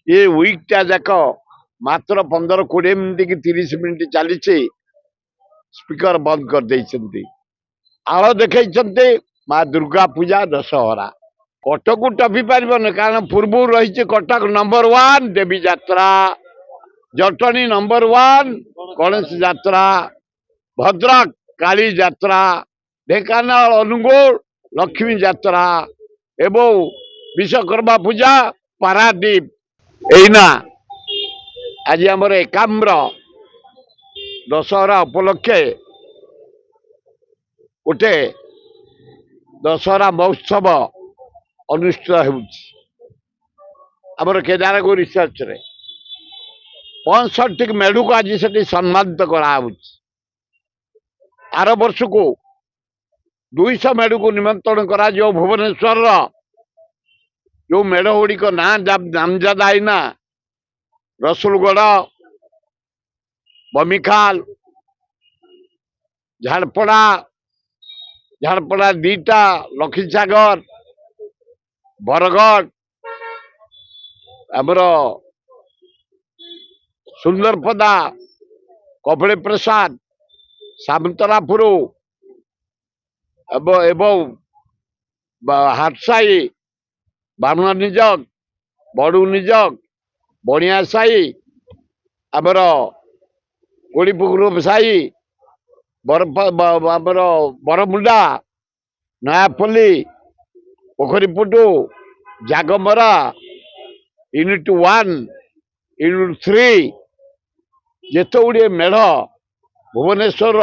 ये वीकटा जाक मात्र 15-20 मिनिट कि 30 मिनिट चली स्पीकर बंद कर देइछन्ति। आलो देखैछन्ति माँ दुर्गा पूजा दशहरा कटक को टपी पारन कारण पूर्व रही कटक नंबर 1 देवी यात्रा, जटनी नंबर 1 गणेश यात्रा, भद्रक काली यात्रा, ढेंकानाल अनुगोल लक्ष्मी यात्रा एवं विश्वकर्मा पूजा पारादीप एना आज आमर एकाम्र दशहरा उपलक्षे गोटे दशहरा महोत्सव अनुष्ठित होमर केदारगौर रिसर्च रे 65 मेढू को आज से सम्मानित कराऊ। आर वर्ष को 200 मेढू को निमंत्रण करा भुवनेश्वर जो मेढ़ गुड़िक ना नामजादा आईना रसुलगढ़, बमिखाल, झाड़पड़ा, झाड़पड़ा दीटा, लखीसागर, बरगढ़, आमर सुंदरपदा, कपड़े प्रसाद, सामंतरापुर एवं हाटसाई, बामन निजक, बड़ू निजक, बणिया साई, आमर गोड़ीपुकुर साई, आमर बरमुंडा, नयापल्ली, पोखरीपुटू, जागमरा, यूनिट 1, यूनिट 3 जिते गुड़े मेढ़ भुवनेश्वर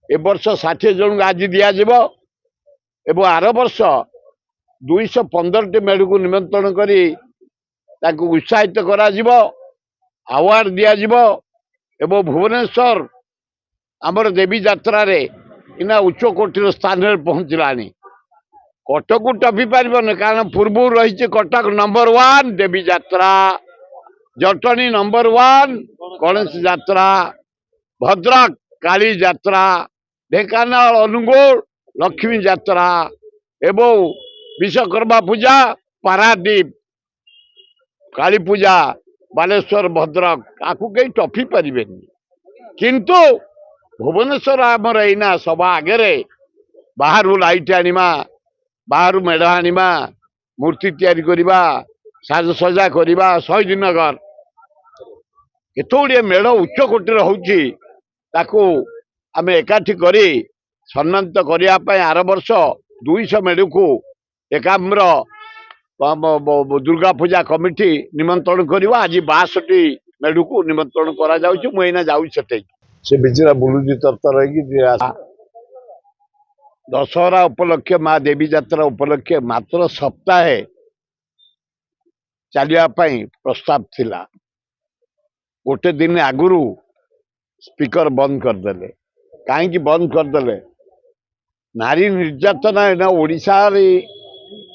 ए वर्ष 60 जन को आज दिज्व एवं आर वर्ष 215 मेढ़ को निमंत्रण करी उत्साहित करा अवार्ड दिज्व एवं भुवनेश्वर आमर देवी यात्रा रे इना उच्च कोटिर स्थान में पहुंचला। कटक को टपी पारन कारण पूर्व रही कटक नंबर 1 देवी यात्रा, जटनी नंबर 1 गणेश यात्रा, भद्रक काली यात्रा, ढेंकानाल अनुगोल लक्ष्मी यात्रा एवं विश्वकर्मा पूजा पारादीप काली पूजा बालेश्वर भद्रक आपको कहीं टपी पारे किंतु भुवनेश्वर आमर एना सभा आगे बाहर लाइट आनिमा, बाहर मेढ़ आनिमा, मूर्ति तैयारी करवा, साजसजा करवा, शहीद नगर एत गुड़े मेढ़ उच्च कोटर हो आम एकाठी करी सम्मानित करने आर वर्ष 200 मेढ़ को एकाम्र दुर्गा पूजा कमिटी निमंत्रण करवा। आज 62 मेढ़ को निमंत्रण करा मुझे जाऊँ से बिचरा बुलूजी तरतर रही दशहरा उपलक्षे माँ देवी यात्रा उपलक्षे मात्र सप्ताहे चलियापाई प्रस्ताव थिला। गोटे दिन आगुरु स्पीकर बंद करदेले। कहीं बंद करदेले नारी निर्यातना एना ओडिशा रे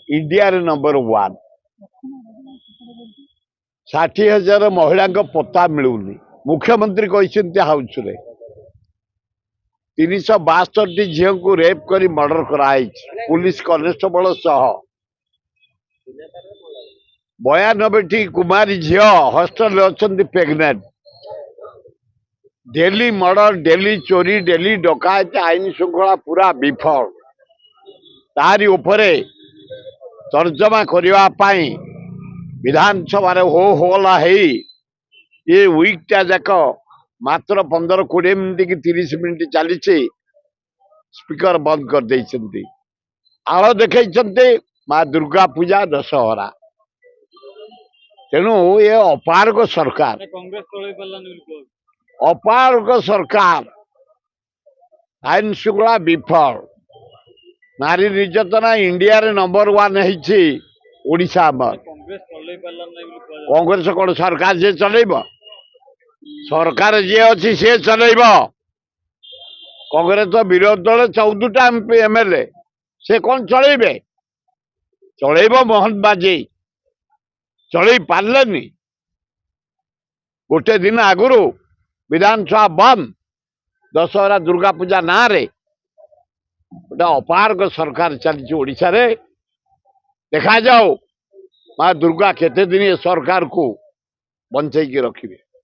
इंडिया रे नंबर 1 60,000 महिला पता मिलूनी। मुख्यमंत्री कहते हाउस रे 362 झील को रेप करी मर्डर कराई पुलिस कनेस्टेबल सह 92 कुमारी झील हॉस्टल अच्छा प्रेग्नेंट। डेली मर्डर, डेली चोरी, डेली डकायत, आईन श्रृंखला पूरा विफल। तारी उपरे तर्जमा करने विधानसभा हो होला है ये वीकटा जाक मात्र 15-20 मिनिट कि 30 मिनिट चली स्पीकर बंद कर देइछन्ति। आलो देखैछन्ति माँ दुर्गा पूजा दशहरा तेणु ये अपारग सरकार, अपारग सरकार, आईन श्रृंखला विफल, नारी निर्यातना इंडिया रे नंबर 1 है ओडिशा में। कांग्रेस कौन सरकार जे चलेब? सरकार जी अच्छी सी चलेब। कांग्रेस तो विरोधी दल 14टा एमएलए से कौन चलेबे? चलेब मोहन बाजी चल पार्लेनी। गोटे दिन आगुरु विधानसभा बंद दशहरा दुर्गा पूजा ना रे गोटे अपारग सरकार चलती ओडिशा रे। देखा जाओ ମା ଦୁର୍ଗା କେତେ ଦିନ ଏ ସରକାରକୁ ବଞ୍ଚେଇକି ରଖିବେ।